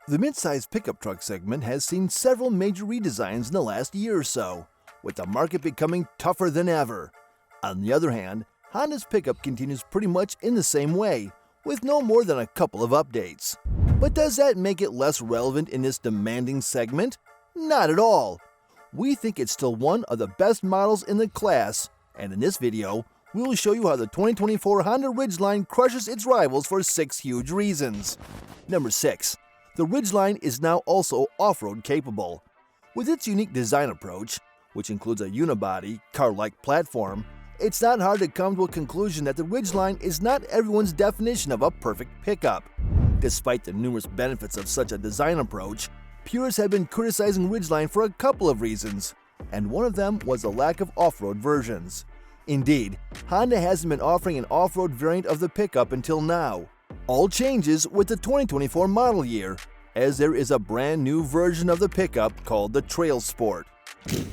The midsize pickup truck segment has seen several major redesigns in the last year or so, with the market becoming tougher than ever. On the other hand, Honda's pickup continues pretty much in the same way, with no more than a couple of updates. But does that make it less relevant in this demanding segment? Not at all. We think it's still one of the best models in the class, and in this video, we will show you how the 2024 Honda Ridgeline crushes its rivals for 6 huge reasons. Number 6. The Ridgeline is now also off-road capable. With its unique design approach, which includes a unibody, car-like platform, it's not hard to come to a conclusion that the Ridgeline is not everyone's definition of a perfect pickup. Despite the numerous benefits of such a design approach, purists have been criticizing Ridgeline for a couple of reasons, and one of them was the lack of off-road versions. Indeed, Honda hasn't been offering an off-road variant of the pickup until now. All changes with the 2024 model year, as there is a brand new version of the pickup called the Trail Sport.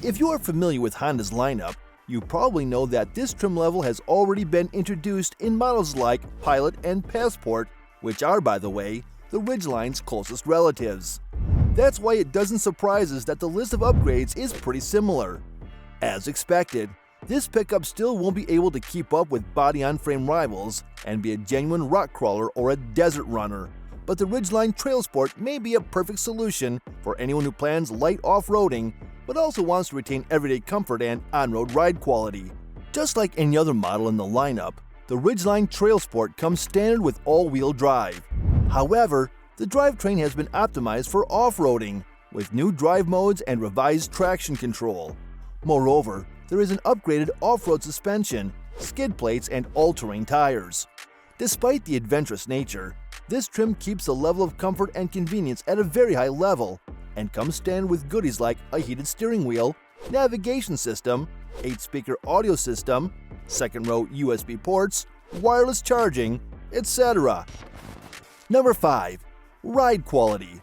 If you are familiar with Honda's lineup, you probably know that this trim level has already been introduced in models like Pilot and Passport, which are, by the way, the Ridgeline's closest relatives. That's why it doesn't surprise us that the list of upgrades is pretty similar. As expected, this pickup still won't be able to keep up with body-on-frame rivals and be a genuine rock crawler or a desert runner, but the Ridgeline Trail Sport may be a perfect solution for anyone who plans light off-roading but also wants to retain everyday comfort and on-road ride quality. Just like any other model in the lineup, the Ridgeline Trail Sport comes standard with all-wheel drive. However, the drivetrain has been optimized for off-roading, with new drive modes and revised traction control. Moreover, there is an upgraded off-road suspension, skid plates, and all-terrain tires. Despite the adventurous nature, this trim keeps the level of comfort and convenience at a very high level and comes standard with goodies like a heated steering wheel, navigation system, 8-speaker audio system, second-row USB ports, wireless charging, etc. Number 5. Ride quality.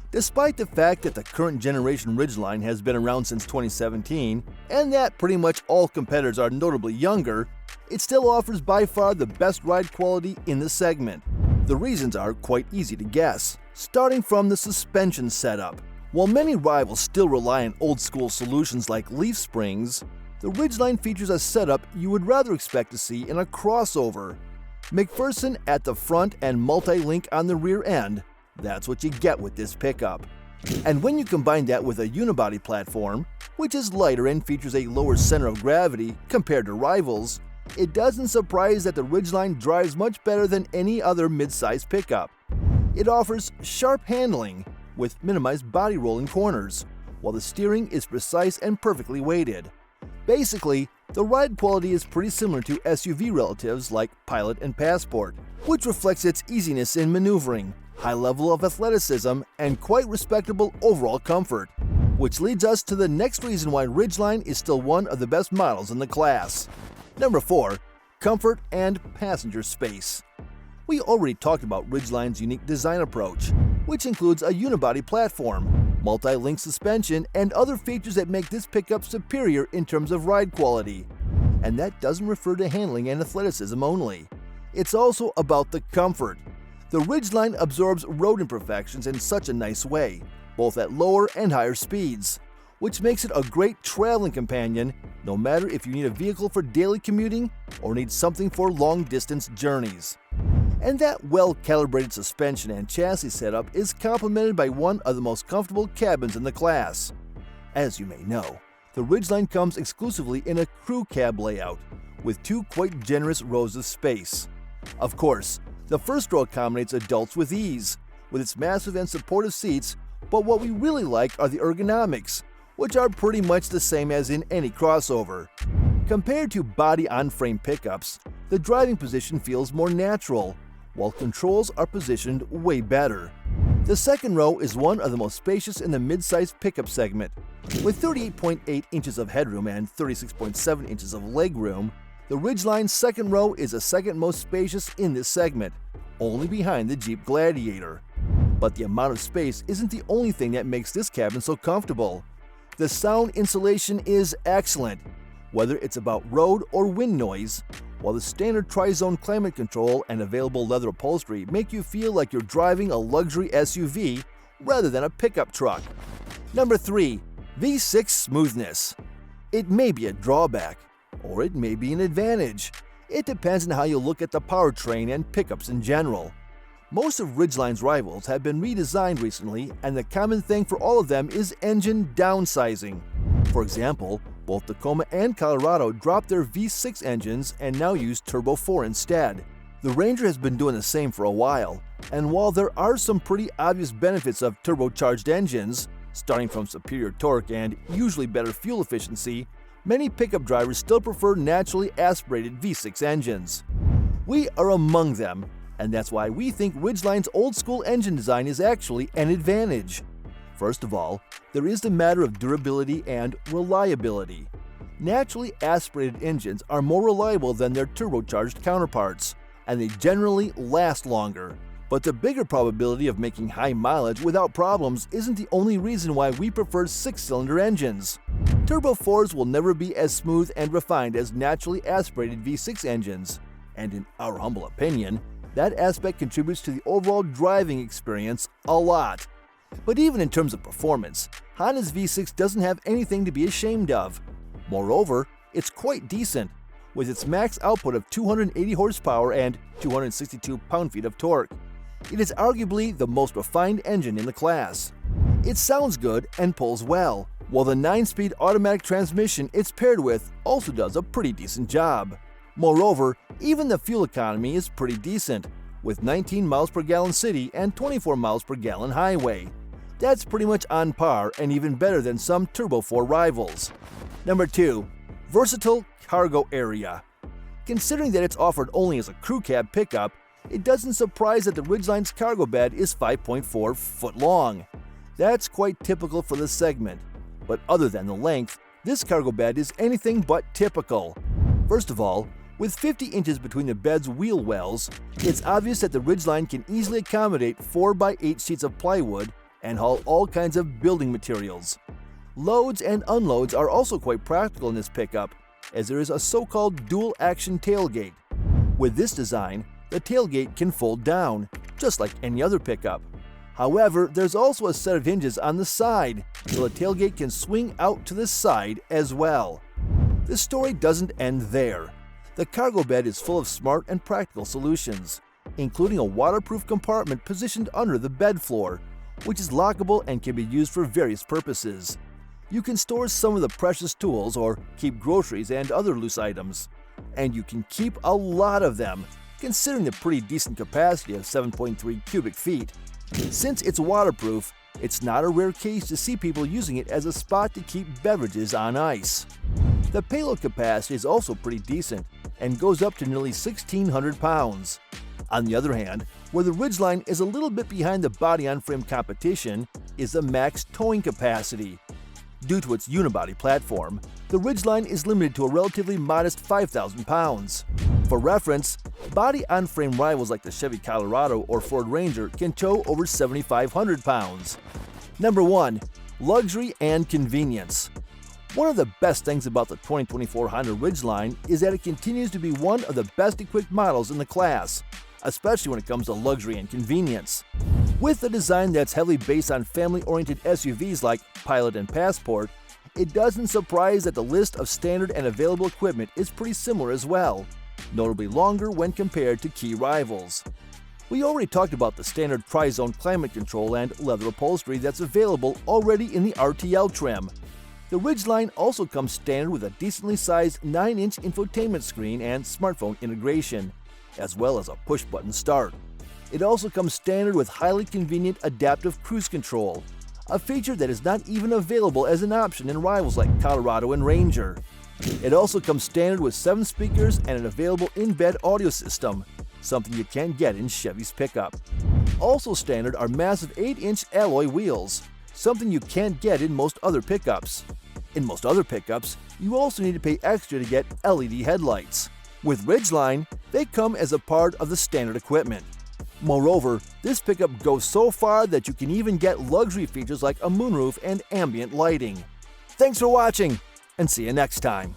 Despite the fact that the current generation Ridgeline has been around since 2017, and that pretty much all competitors are notably younger, it still offers by far the best ride quality in the segment. The reasons are quite easy to guess, starting from the suspension setup. While many rivals still rely on old-school solutions like leaf springs, the Ridgeline features a setup you would rather expect to see in a crossover. McPherson at the front and multi-link on the rear end, that's what you get with this pickup. And when you combine that with a unibody platform, which is lighter and features a lower center of gravity compared to rivals, it doesn't surprise that the Ridgeline drives much better than any other mid-size pickup. It offers sharp handling with minimized body roll in corners, while the steering is precise and perfectly weighted. Basically, the ride quality is pretty similar to SUV relatives like Pilot and Passport, which reflects its easiness in maneuvering, high level of athleticism, and quite respectable overall comfort. Which leads us to the next reason why Ridgeline is still one of the best models in the class. Number 4. Comfort and passenger space. We already talked about Ridgeline's unique design approach, which includes a unibody platform, multi-link suspension, and other features that make this pickup superior in terms of ride quality. And that doesn't refer to handling and athleticism only. It's also about the comfort. The Ridgeline absorbs road imperfections in such a nice way, both at lower and higher speeds, which makes it a great traveling companion no matter if you need a vehicle for daily commuting or need something for long-distance journeys. And that well-calibrated suspension and chassis setup is complemented by one of the most comfortable cabins in the class. As you may know, the Ridgeline comes exclusively in a crew cab layout, with 2 quite generous rows of space. Of course, the first row accommodates adults with ease, with its massive and supportive seats, but what we really like are the ergonomics, which are pretty much the same as in any crossover. Compared to body-on-frame pickups, the driving position feels more natural, while controls are positioned way better. The second row is one of the most spacious in the mid-size pickup segment. With 38.8 inches of headroom and 36.7 inches of legroom, the Ridgeline's second row is the second most spacious in this segment, only behind the Jeep Gladiator. But the amount of space isn't the only thing that makes this cabin so comfortable. The sound insulation is excellent, whether it's about road or wind noise, while the standard tri-zone climate control and available leather upholstery make you feel like you're driving a luxury SUV rather than a pickup truck. Number 3. V6 smoothness. It may be a drawback, or it may be an advantage. It depends on how you look at the powertrain and pickups in general. Most of Ridgeline's rivals have been redesigned recently, and the common thing for all of them is engine downsizing. For example, both Tacoma and Colorado dropped their V6 engines and now use Turbo 4 instead. The Ranger has been doing the same for a while, and while there are some pretty obvious benefits of turbocharged engines, starting from superior torque and usually better fuel efficiency, many pickup drivers still prefer naturally aspirated V6 engines. We are among them, and that's why we think Ridgeline's old-school engine design is actually an advantage. First of all, there is the matter of durability and reliability. Naturally aspirated engines are more reliable than their turbocharged counterparts, and they generally last longer. But the bigger probability of making high mileage without problems isn't the only reason why we prefer 6-cylinder engines. Turbo 4s will never be as smooth and refined as naturally aspirated V6 engines, and in our humble opinion, that aspect contributes to the overall driving experience a lot. But even in terms of performance, Honda's V6 doesn't have anything to be ashamed of. Moreover, it's quite decent, with its max output of 280 horsepower and 262 pound-feet of torque. It is arguably the most refined engine in the class. It sounds good and pulls well, while the 9-speed automatic transmission it's paired with also does a pretty decent job. Moreover, even the fuel economy is pretty decent, with 19 miles per gallon city and 24 miles per gallon highway. That's pretty much on par and even better than some Turbo 4 rivals. Number 2. Versatile cargo area. Considering that it's offered only as a crew cab pickup, it doesn't surprise that the Ridgeline's cargo bed is 5.4 foot long. That's quite typical for the segment, but other than the length, this cargo bed is anything but typical. First of all, with 50 inches between the bed's wheel wells, it's obvious that the Ridgeline can easily accommodate 4x8 sheets of plywood and haul all kinds of building materials. Loads and unloads are also quite practical in this pickup, as there is a so-called dual-action tailgate. With this design, the tailgate can fold down, just like any other pickup. However, there's also a set of hinges on the side, so the tailgate can swing out to the side as well. The story doesn't end there. The cargo bed is full of smart and practical solutions, including a waterproof compartment positioned under the bed floor, which is lockable and can be used for various purposes. You can store some of the precious tools or keep groceries and other loose items. And you can keep a lot of them, considering the pretty decent capacity of 7.3 cubic feet. Since it's waterproof, it's not a rare case to see people using it as a spot to keep beverages on ice. The payload capacity is also pretty decent and goes up to nearly 1,600 pounds. On the other hand, where the Ridgeline is a little bit behind the body-on-frame competition is the max towing capacity. Due to its unibody platform, the Ridgeline is limited to a relatively modest 5,000 pounds. For reference, body-on-frame rivals like the Chevy Colorado or Ford Ranger can tow over 7,500 pounds. Number 1. Luxury and convenience. One of the best things about the 2024 Honda Ridgeline is that it continues to be one of the best equipped models in the class, especially when it comes to luxury and convenience. With a design that's heavily based on family-oriented SUVs like Pilot and Passport, it doesn't surprise that the list of standard and available equipment is pretty similar as well, notably longer when compared to key rivals. We already talked about the standard Tri-Zone climate control and leather upholstery that's available already in the RTL trim. The Ridgeline also comes standard with a decently sized 9-inch infotainment screen and smartphone integration, as well as a push-button start. It also comes standard with highly convenient adaptive cruise control, a feature that is not even available as an option in rivals like Colorado and Ranger. It also comes standard with 7 speakers and an available in-bed audio system, something you can't get in Chevy's pickup. Also standard are massive 8-inch alloy wheels, something you can't get in most other pickups. In most other pickups, you also need to pay extra to get LED headlights. With Ridgeline, they come as a part of the standard equipment. Moreover, this pickup goes so far that you can even get luxury features like a moonroof and ambient lighting. Thanks for watching, and see you next time.